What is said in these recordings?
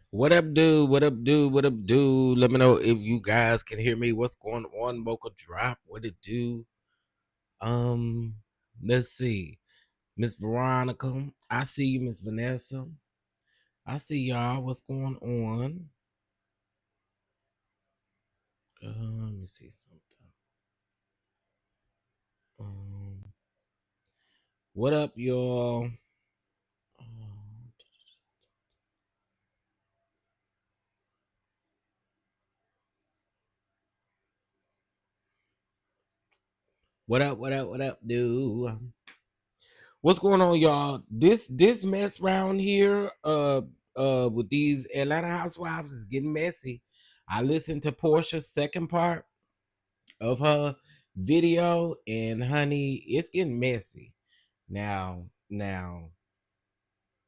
What up, dude? What up, dude? What up, dude? Let me know if you guys can hear me. What's going on? Mocha drop. What it do? Um, let's see. Miss Veronica. I see you, Miss Vanessa. I see y'all. What's going on? Let me see something. Um, what up, y'all? Um, what up? What up? What up, dude? What's going on, y'all? This mess round here, with these Atlanta housewives is getting messy. I listened to Portia's second part of her video, and honey, it's getting messy. Now,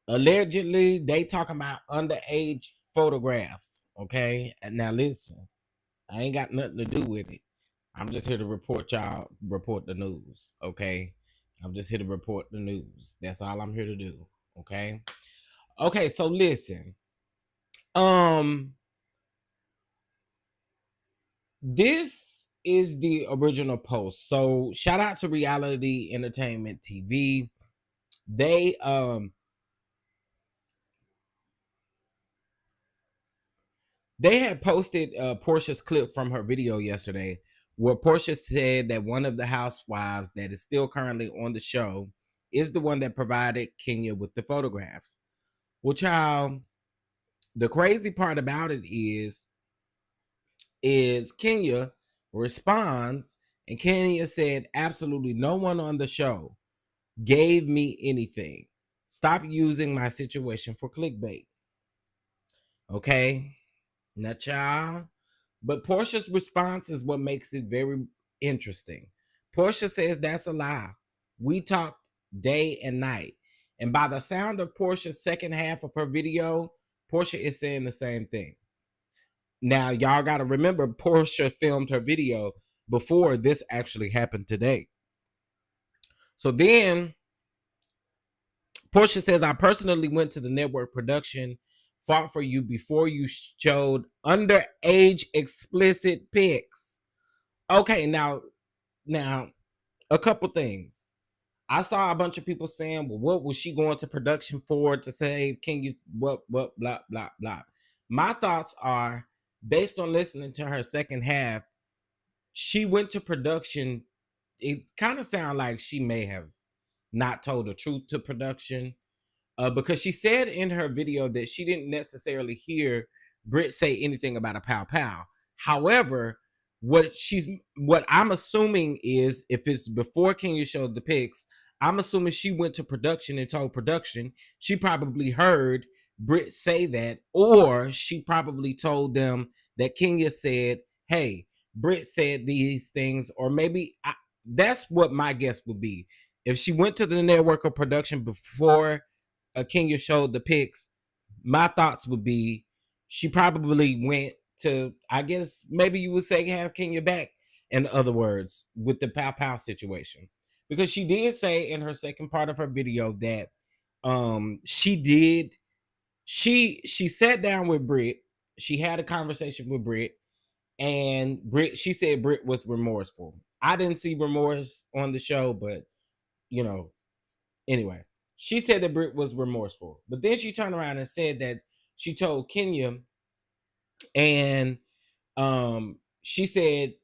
allegedly, they talking about underage photographs. Okay, and now listen, I ain't got nothing to do with it. I'm just here to report the news. Okay, I'm just here to report the news. That's all I'm here to do. Okay. Okay, so listen. Um, this is the original post. So shout out to Reality Entertainment TV. They um they had posted Portia's clip from her video yesterday, where Portia said that one of the housewives that is still currently on the show is the one that provided Kenya with the photographs. Well, child, the crazy part about it is Kenya responds, and Kenya said, absolutely no one on the show gave me anything. Stop using my situation for clickbait. Okay, now, child. But Portia's response is what makes it very interesting. Portia says that's a lie. We talked day and night. And by the sound of Portia's second half of her video, Portia is saying the same thing. Now, y'all got to remember, Portia filmed her video before this actually happened today. So then Portia says, I personally went to the network production, fought for you before you showed underage explicit pics. Okay, now, a couple things. I saw a bunch of people saying, well, what was she going to production for to say, can you, what, blah, blah, blah. My thoughts are, based on listening to her second half, she went to production. It kind of sounded like she may have not told the truth to production, because she said in her video that she didn't necessarily hear Britt say anything about a pow pow. However, what I'm assuming is, if it's before Kenya showed the pics, I'm assuming she went to production and told production. She probably heard Britt say that, or she probably told them that Kenya said, "Hey, Britt said these things," or maybe that's what my guess would be. If she went to the network of production before Kenya showed the pics, my thoughts would be she probably went to, I guess maybe you would say, have Kenya back, in other words, with the pow pow situation. Because she did say in her second part of her video that she sat down with Britt, she had a conversation with Britt, and she said Britt was remorseful. I didn't see remorse on the show, but you know, anyway, she said that Britt was remorseful, but then she turned around and said that she told Kenya, and she said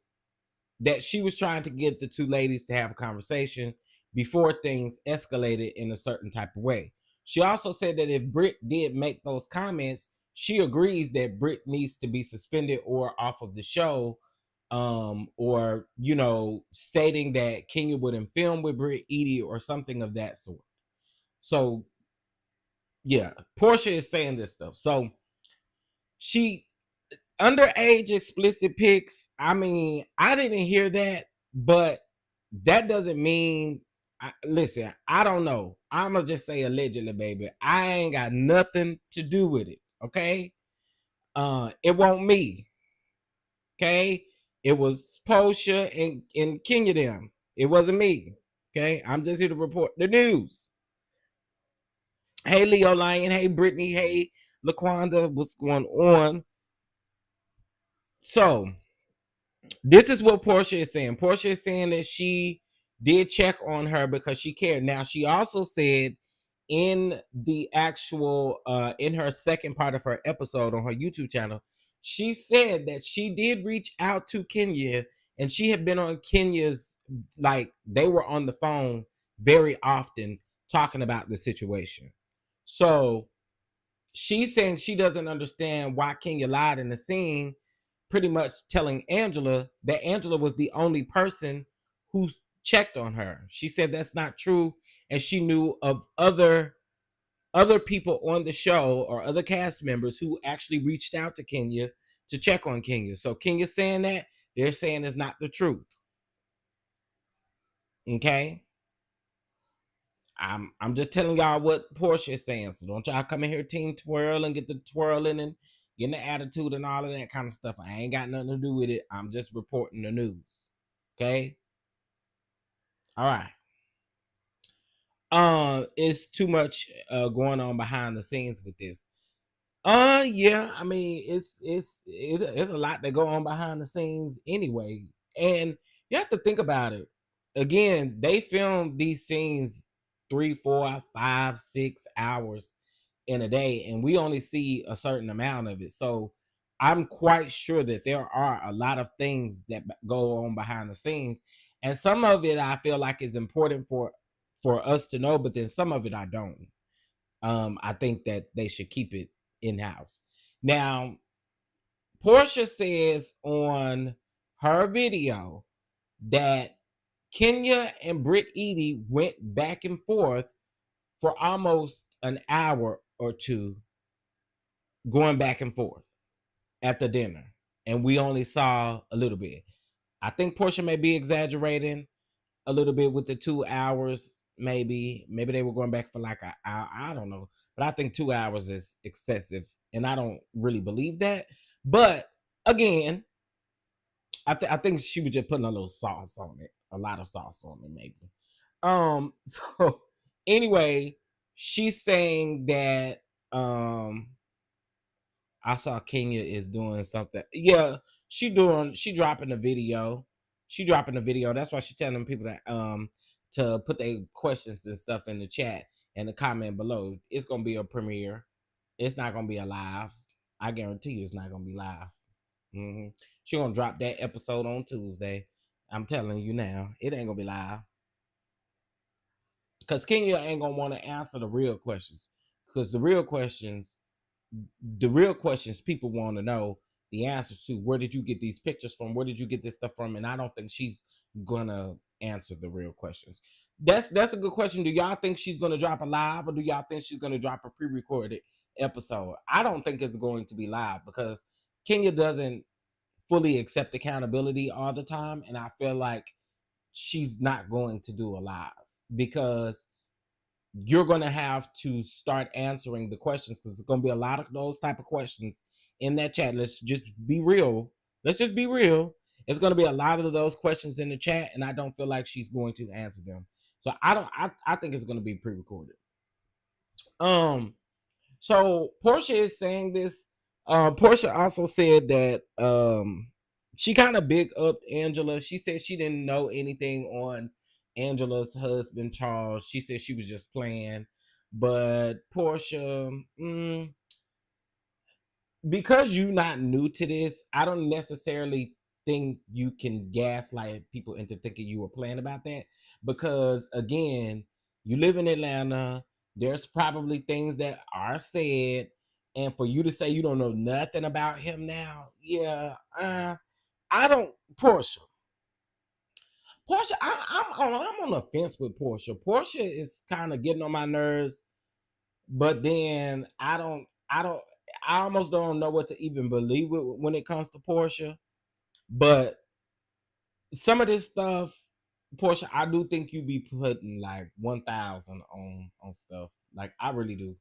that she was trying to get the two ladies to have a conversation before things escalated in a certain type of way. She also said that if Britt did make those comments, she agrees that Britt needs to be suspended or off of the show, or stating that Kenya wouldn't film with Britt, Edie, or something of that sort. So yeah, Portia is saying this stuff. So she underage explicit pics. I mean, I didn't hear that, but that doesn't mean. Listen, I don't know. I'm gonna just say allegedly, baby. I ain't got nothing to do with it. Okay, it won't me. Okay, it was Porsha and Kenya them. It wasn't me. Okay, I'm just here to report the news. Hey, Leo Lion. Hey, Brittany. Hey, Laquanda, what's going on? So this is what Porsha is saying. Porsha is saying that she did check on her because she cared. Now, she also said in the actual in her second part of her episode on her YouTube channel, she said that she did reach out to Kenya, and she had been on Kenya's, like, they were on the phone very often talking about the situation. So she's saying she doesn't understand why Kenya lied in the scene, pretty much telling Angela that Angela was the only person who checked on her. She said that's not true, and she knew of other people on the show or other cast members who actually reached out to Kenya to check on Kenya. So Kenya's saying that, they're saying it's not the truth. Okay? I'm just telling y'all what Porsha is saying. So don't y'all come in here team twirl and get the twirling and getting the attitude and all of that kind of stuff. I ain't got nothing to do with it. I'm just reporting the news. Okay? All right. It's too much going on behind the scenes with this. Yeah, I mean, it's a lot that go on behind the scenes anyway. And you have to think about it. Again, they filmed these scenes 3, 4, 5, 6 hours in a day, and we only see a certain amount of it. So I'm quite sure that there are a lot of things that go on behind the scenes, and some of it I feel like is important for us to know, but then some of it I don't. I think that they should keep it in house. Now, Porsha says on her video that Kenya and Britt Eady went back and forth for almost an hour or two, going back and forth at the dinner, and we only saw a little bit. I think Porsha may be exaggerating a little bit with the 2 hours. Maybe they were going back for like an hour. I don't know, but I think 2 hours is excessive, and I don't really believe that. But again, I think she was just putting a little sauce on it, a lot of sauce on it, maybe. So anyway, she's saying that I saw Kenya is doing something. Yeah, she dropping a video. She dropping a video. That's why she's telling people that to put their questions and stuff in the chat and the comment below. It's gonna be a premiere. It's not gonna be a live. I guarantee you it's not gonna be live. She gonna drop that episode on Tuesday. I'm telling you now, it ain't gonna be live. Because Kenya ain't gonna want to answer the real questions. Because the real questions people want to know the answers to. Where did you get these pictures from? Where did you get this stuff from? And I don't think she's gonna answer the real questions. That's a good question. Do y'all think she's gonna drop a live, or do y'all think she's gonna drop a pre-recorded episode? I don't think it's going to be live because Kenya doesn't fully accept accountability all the time, and I feel like she's not going to do a live because you're going to have to start answering the questions because there's going to be a lot of those type of questions in that chat. Let's just be real. Let's just be real. It's going to be a lot of those questions in the chat, and I don't feel like she's going to answer them. So I think it's going to be pre-recorded. So Porsha is saying this. Porsha also said that she kind of big up Angela. She said she didn't know anything on Angela's husband Charles. She said she was just playing. But Porsha, because you're not new to this, I don't necessarily think you can gaslight people into thinking you were playing about that. Because again, you live in Atlanta, there's probably things that are said, and for you to say you don't know nothing about him now, yeah, I don't. Porsha, I'm on the fence with Porsha. Porsha is kind of getting on my nerves, but then I almost don't know what to even believe when it comes to Porsha. But some of this stuff, Porsha, I do think you be putting like 1,000 on stuff. Like I really do.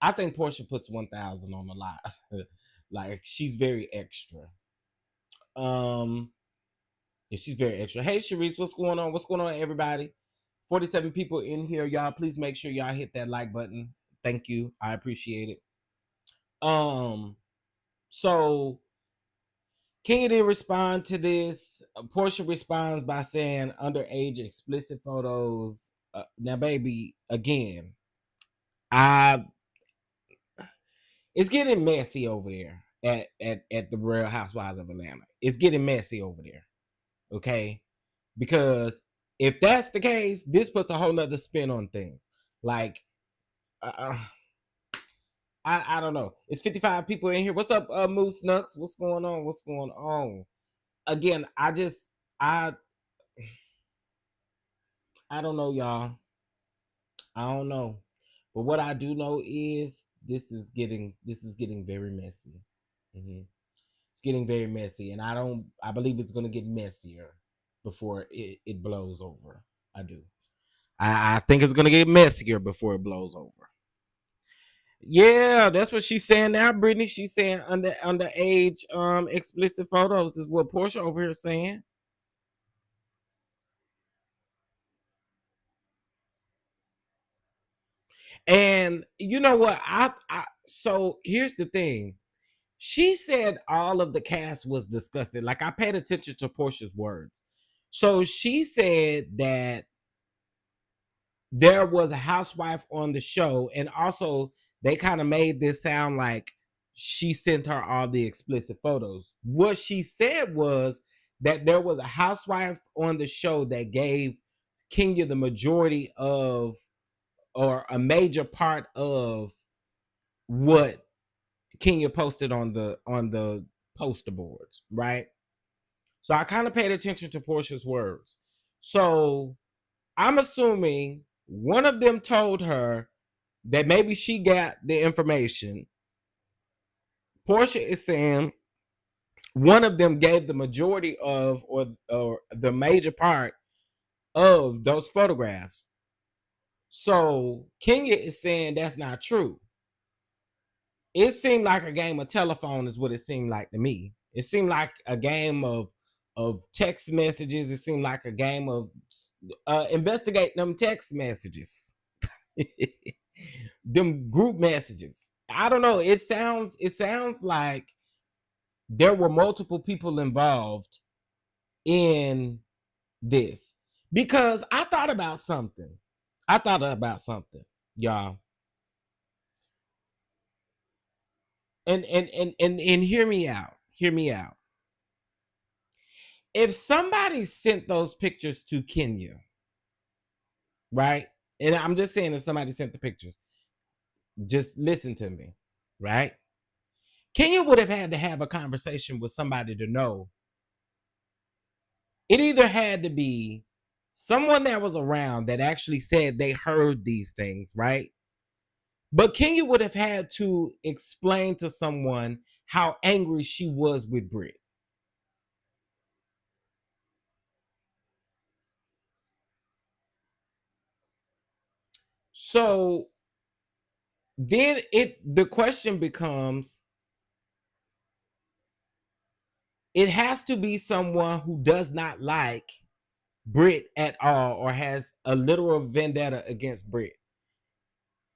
I think Porsha puts 1,000 on a lot. Like she's very extra. Um, yeah, she's very extra. Hey, Sharice, what's going on? What's going on, everybody? 47 people in here, y'all. Please make sure y'all hit that like button. Thank you. I appreciate it. Um, so Kenya didn't respond to this. Porsha responds by saying underage explicit photos. Now, baby, again, I it's getting messy over there at the Real Housewives of Atlanta. It's getting messy over there. Okay, because if that's the case, this puts a whole nother spin on things. Like, uh, I don't know. It's 55 people in here. What's up, Moose Nux? What's going on? What's going on? Again, I don't know, y'all. I don't know. But what I do know is this is getting very messy. Mhm. It's getting very messy, and I believe it's gonna get messier before it blows over. I do. I think it's gonna get messier before it blows over. Yeah, that's what she's saying now, Brittany. She's saying underage explicit photos is what Porsha over here saying. And you know what? I so here's the thing. She said all of the cast was disgusted. Like, I paid attention to Portia's words. So she said that there was a housewife on the show, and also they kind of made this sound like she sent her all the explicit photos. What she said was that there was a housewife on the show that gave Kenya the majority of, or a major part of, what Kenya posted on the poster boards, right? So I kind of paid attention to Portia's words. So I'm assuming one of them told her that maybe she got the information. Porsha is saying one of them gave the majority of, or the major part of those photographs. So Kenya is saying that's not true. It seemed like a game of telephone is what it seemed like to me. It seemed like a game of text messages. It seemed like a game of investigate them text messages. Them group messages. I don't know. It sounds like there were multiple people involved in this, because I thought about something. Y'all. And hear me out. Hear me out. If somebody sent those pictures to Kenya, right? And I'm just saying, if somebody sent the pictures, just listen to me, right? Kenya would have had to have a conversation with somebody to know. It either had to be someone that was around that actually said they heard these things, right? But Kenya would have had to explain to someone how angry she was with Brit. So then the question becomes, it has to be someone who does not like Brit at all, or has a literal vendetta against Brit.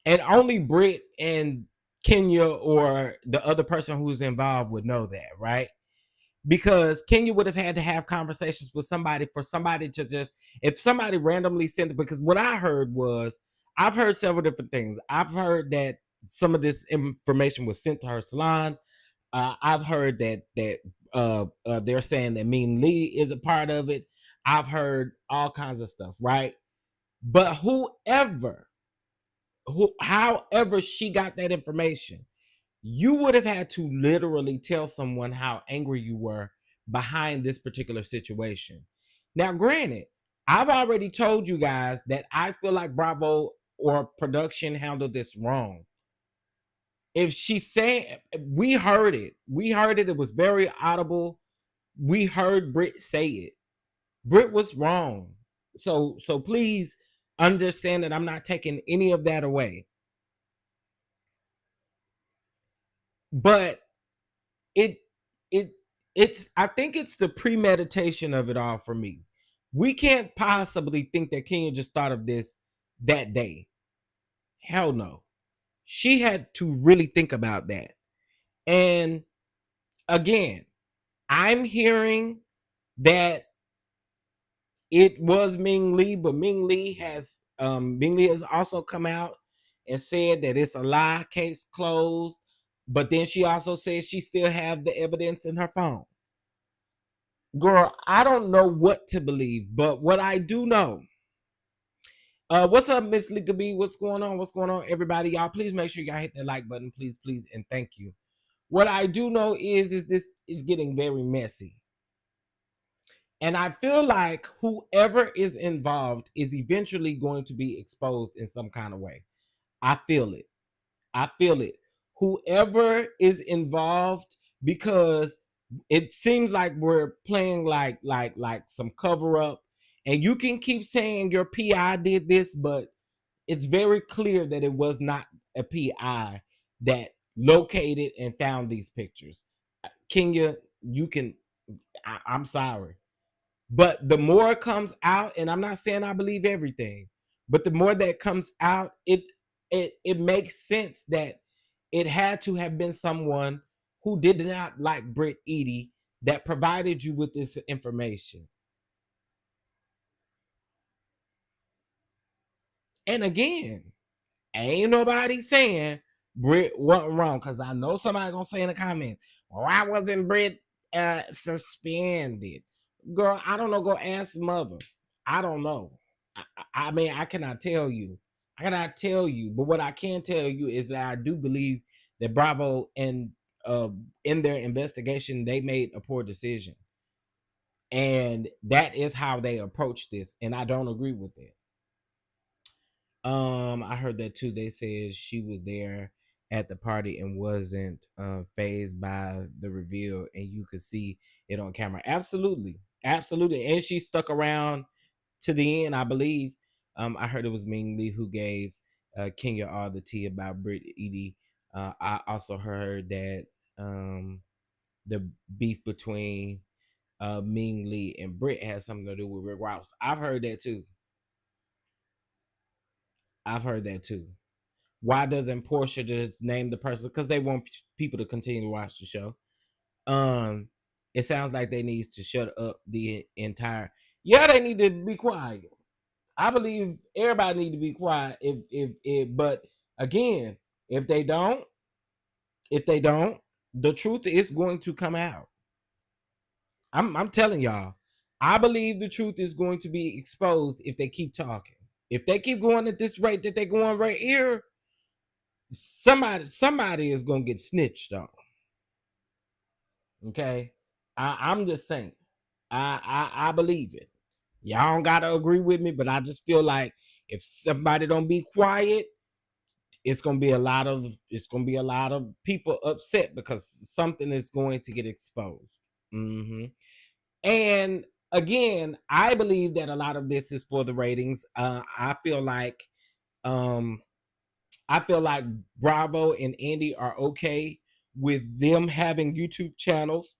And only Brit and Kenya or the other person who's involved would know that, right? Because Kenya would have had to have conversations with somebody, for somebody to just, if somebody randomly sent it, because what I heard was, I've heard several different things. I've heard that some of this information was sent to her salon. I've heard that they're saying that Mean Lee is a part of it. I've heard all kinds of stuff, right? But however she got that information, you would have had to literally tell someone how angry you were behind this particular situation. Now, granted, I've already told you guys that I feel like Bravo or production handled this wrong. If she said, we heard it, it was very audible. We heard Britt say it. Britt was wrong. So please understand that I'm not taking any of that away. But it it it's I think it's the premeditation of it all for me. We can't possibly think that Kenya just thought of this that day. Hell no. She had to really think about that. And again, I'm hearing that it was Ming Lee, but Ming Lee has also come out and said that it's a lie, case closed. But then she also says she still have the evidence in her phone. Girl, I don't know what to believe, but what I do know. What's up, Miss Lika B? What's going on? What's going on, everybody? Y'all, please make sure y'all hit that like button, please, please, and thank you. What I do know is this is getting very messy. And I feel like whoever is involved is eventually going to be exposed in some kind of way. I feel it. I feel it. Whoever is involved, because it seems like we're playing like some cover up, and you can keep saying your PI did this, but it's very clear that it was not a PI that located and found these pictures. Kenya, you can. I'm sorry. But the more it comes out, and I'm not saying I believe everything, but the more that comes out, it makes sense that it had to have been someone who did not like Britt Eady that provided you with this information. And again, ain't nobody saying Britt wasn't wrong, because I know somebody gonna say in the comments, why wasn't Britt suspended? Girl, I don't know. Go ask mother. I don't know. I mean, I cannot tell you. I cannot tell you. But what I can tell you is that I do believe that Bravo and in their investigation, they made a poor decision. And that is how they approach this. And I don't agree with it. I heard that too. They said she was there at the party and wasn't phased by the reveal, and you could see it on camera. Absolutely, absolutely. And she stuck around to the end, I believe. I heard it was Ming Lee who gave Kenya all the tea about Britt Eady. I also heard that the beef between Ming Lee and Britt has something to do with Rick Ross. I've heard that too. I've heard that too. Why doesn't Porsha just name the person? Because they want people to continue to watch the show. Um, it sounds like they need to shut up the entire. Yeah, they need to be quiet. I believe everybody need to be quiet. But again, if they don't, the truth is going to come out. I'm telling y'all, I believe the truth is going to be exposed if they keep talking. If they keep going at this rate that they're going right here, somebody is gonna get snitched on. Okay, I'm just saying. I believe it. Y'all don't gotta agree with me, but I just feel like if somebody don't be quiet, it's gonna be a lot of people upset because something is going to get exposed. Hmm. And again, I believe that a lot of this is for the ratings. Um, I feel like Bravo and Andy are okay with them having YouTube channels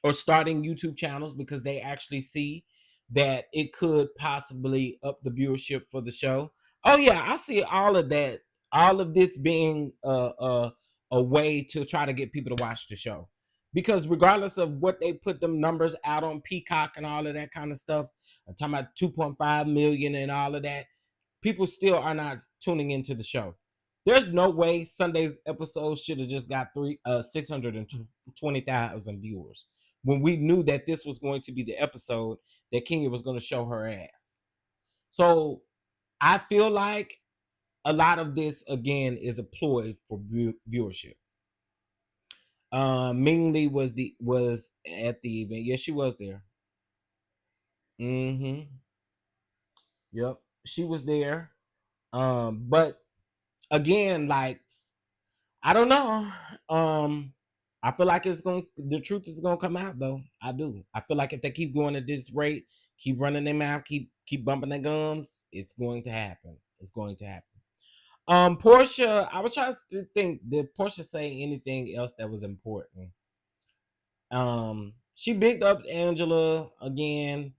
or starting YouTube channels because they actually see that it could possibly up the viewership for the show. Oh yeah, I see all of that. All of this being a way to try to get people to watch the show. Because regardless of what they put them numbers out on Peacock and all of that kind of stuff, I'm talking about 2.5 million and all of that, people still are not tuning into the show. There's no way Sunday's episode should have just got 620,000 viewers when we knew that this was going to be the episode that Kenya was going to show her ass. So I feel like a lot of this again is a ploy for viewership. Ming Lee was at the event. Yes, she was there. Mm-hmm. Yep, she was there. But again, like I don't know. I feel like the truth is gonna come out though. I do. I feel like if they keep going at this rate, keep running their mouth, keep bumping their gums, it's going to happen. It's going to happen. Porsha, I was trying to think, did Porsha say anything else that was important? She bigged up Angela again.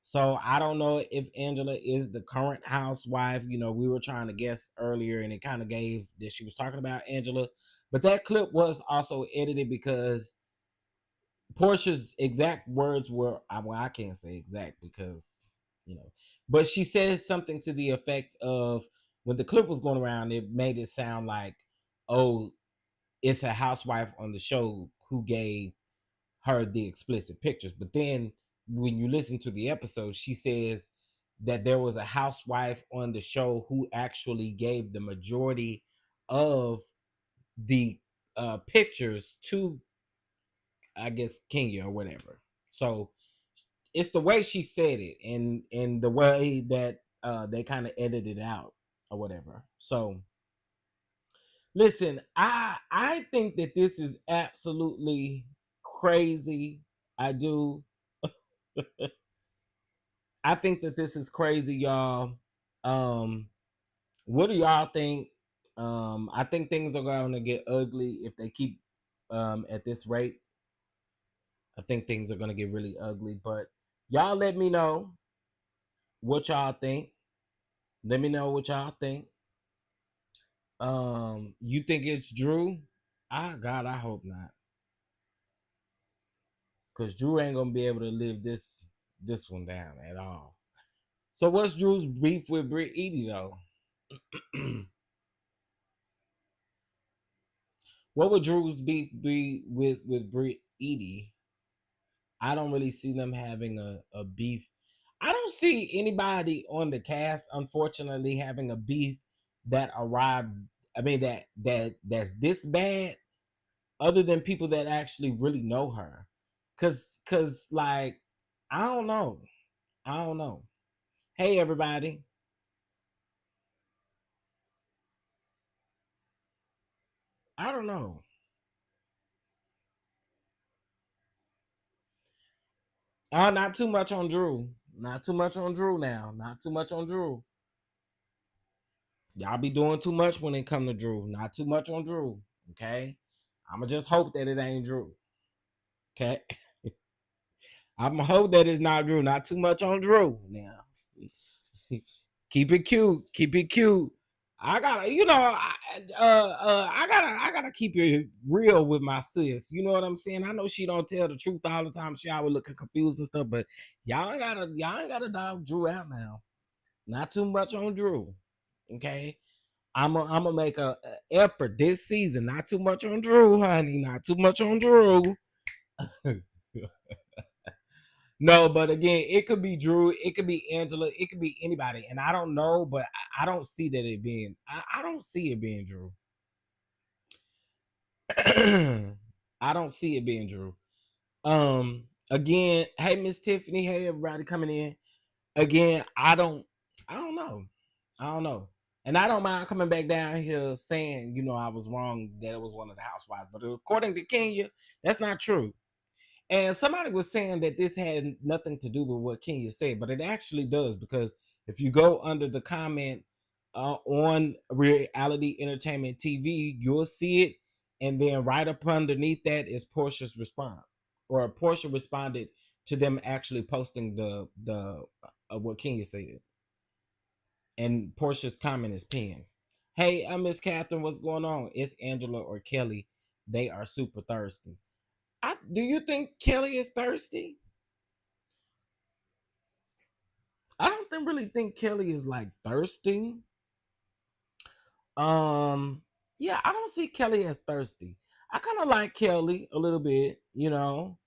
So I don't know if Angela is the current housewife. You know, we were trying to guess earlier, and it kind of gave that she was talking about Angela. But that clip was also edited because Portia's exact words were, well, I can't say exact because, you know, but she said something to the effect of, when the clip was going around, it made it sound like, oh, it's a housewife on the show who gave her the explicit pictures. But then when you listen to the episode, she says that there was a housewife on the show who actually gave the majority of the pictures to, I guess, Kenya or whatever. So it's the way she said it, and the way that they kind of edited it out or whatever. So listen, I think that this is absolutely crazy. I do. I think that this is crazy, y'all. Um, what do y'all think? I think things are going to get ugly if they keep at this rate. I think things are going to get really ugly, but y'all let me know what y'all think. Let me know what y'all think. You think it's Drew? God, I hope not, cause Drew ain't gonna be able to live this one down at all. So what's Drew's beef with Britt Edie though? What would Drew's beef be with Britt Edie? I don't really see them having a beef. I don't see anybody on the cast, unfortunately, having a beef that arrived. I mean that's this bad, other than people that actually really know her. Cause like, I don't know. I don't know. Hey everybody. I don't know. Not too much on Drew. Not too much on Drew now. Not too much on Drew. Y'all be doing too much when it come to Drew. Not too much on Drew. Okay. I'ma just hope that it ain't Drew. Okay. I'ma hope that it's not Drew. Not too much on Drew now. Keep it cute. Keep it cute. I gotta, I gotta keep it real with my sis. You know what I'm saying? I know she don't tell the truth all the time. She always looking confused and stuff, but y'all ain't gotta dog Drew out now. Not too much on Drew. Okay. I'm gonna make a effort this season. Not too much on Drew, honey. Not too much on Drew. No, but again, it could be Drew, it could be Angela, it could be anybody, and I don't know, but I don't see that it being. I don't see it being Drew. I don't see it being Drew. Again, hey Miss Tiffany, hey everybody coming in. Again, I don't know. I don't know. And I don't mind coming back down here saying, I was wrong that it was one of the housewives. But according to Kenya, that's not true. And somebody was saying that this had nothing to do with what Kenya said, but it actually does, because if you go under the comment on Reality Entertainment TV, you'll see it. And then right up underneath that is Portia's response, or Portia responded to them actually posting the what Kenya said, and Portia's comment is pinned. Hey, I'm Miss Catherine. What's going on? It's Angela or Kelly. They are super thirsty. Do you think Kelly is thirsty? I don't really think Kelly is like thirsty. Um, yeah, I don't see Kelly as thirsty. I kind of like Kelly a little bit, you know.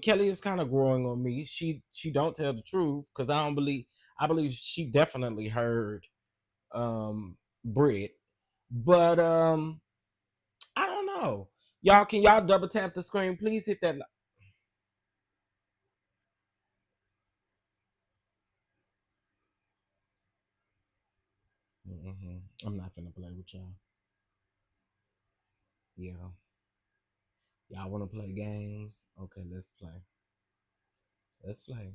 Kelly is kind of growing on me. She don't tell the truth, because I believe she definitely heard Brit, but I don't know. Y'all, can y'all double tap the screen? Please hit that. I'm not finna play with y'all. Yeah. Y'all want to play games? Okay, let's play. Let's play.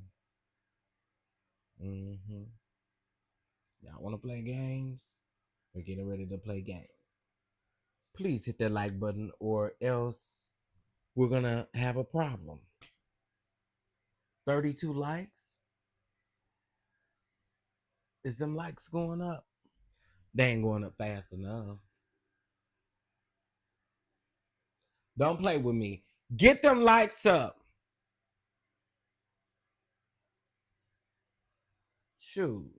Mm-hmm. Y'all want to play games? We're getting ready to play games. Please hit that like button, or else we're gonna have a problem. 32 likes. Is them likes going up? They ain't going up fast enough. Don't play with me. Get them likes up. Shoot.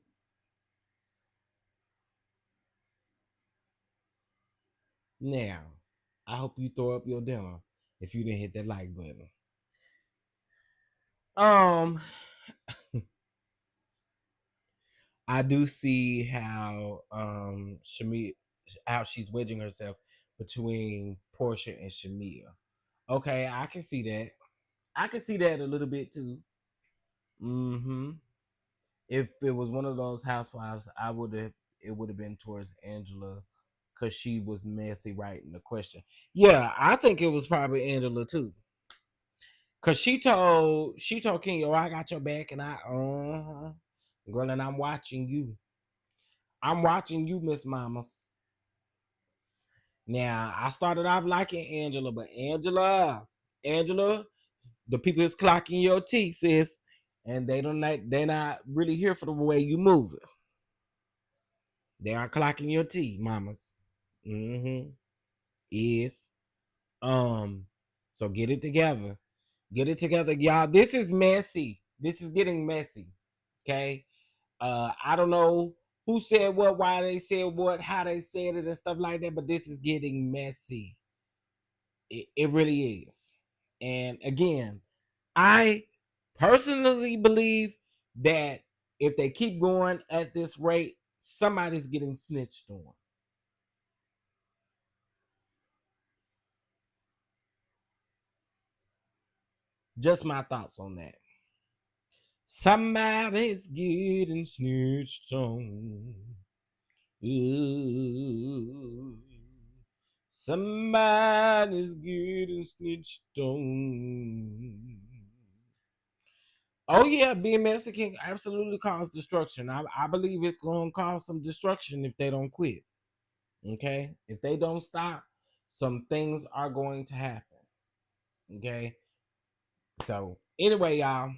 Now, I hope you throw up your dinner if you didn't hit that like button. Um, I do see how Shamia, how she's wedging herself between Portia and Shamia. Okay, I can see that. I can see that a little bit too. Mm-hmm. If it was one of those housewives, I would have it would have been towards Angela because she was messy writing the question. Yeah, I think it was probably Angela too. Cause she told King, "Oh, I got your back," and girl, and I'm watching you. I'm watching you, Miss Mamas. Now I started off liking Angela, but Angela, the people is clocking your teeth, sis, and they're not really here for the way you move it. They are clocking your teeth, mamas. Mm-hmm. Is so get it together. Get it together, y'all. This is messy. This is getting messy. Okay. I don't know who said what, why they said what, how they said it, and stuff like that, but this is getting messy. It really is. And again, I personally believe that if they keep going at this rate, somebody's getting snitched on. Just my thoughts on that. Somebody's getting snitched on. Ooh. Somebody's getting snitched on. Oh yeah, being Mexican absolutely cause destruction. I believe it's going to cause some destruction if they don't quit. Okay, if they don't stop, some things are going to happen. Okay, so anyway, y'all,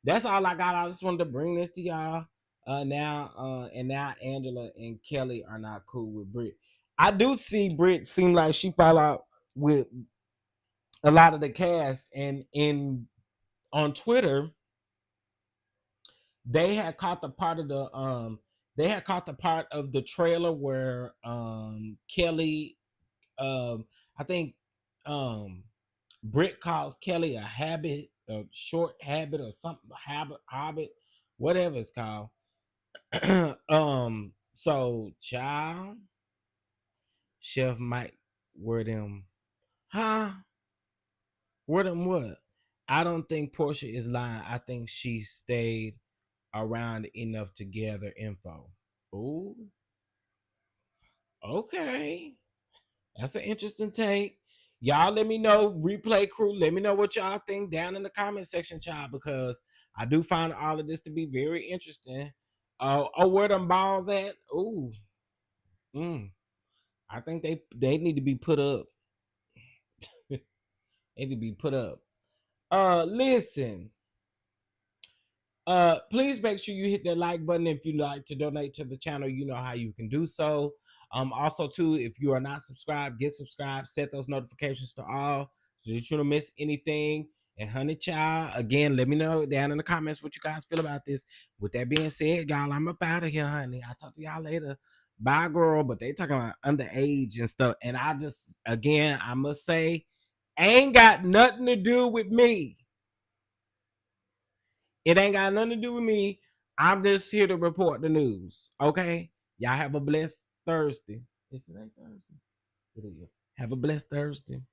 that's all I got. I just wanted to bring this to y'all. Now Angela and Kelly are not cool with Britt. I do see Britt seem like she fell out with a lot of the cast, and in on Twitter they had caught the part of the trailer where Kelly I think um Britt calls Kelly a short habit or something, habit, whatever it's called. So child, Chef Mike, where them, huh? Where them what? I don't think Portia is lying. I think she stayed around enough to gather info. Ooh, okay. That's an interesting take. Y'all let me know, replay crew, let me know what y'all think down in the comment section, child, because I do find all of this to be very interesting. Oh, where them balls at? Ooh. Mm. I think they need to be put up. They need to be put up. Listen. Please make sure you hit that like button if you'd like to donate to the channel. You know how you can do so. Also too, if you are not subscribed, get subscribed, set those notifications to all so that you don't miss anything. And honey child, again, let me know down in the comments what you guys feel about this. With that being said, y'all, I'm up out of here, honey. I'll talk to y'all later. Bye, girl. But they talking about underage and stuff. And I just, again, I must say, ain't got nothing to do with me. It ain't got nothing to do with me. I'm just here to report the news. Okay? Y'all have a blessed Thursday. Is it Thursday? It is. Have a blessed Thursday.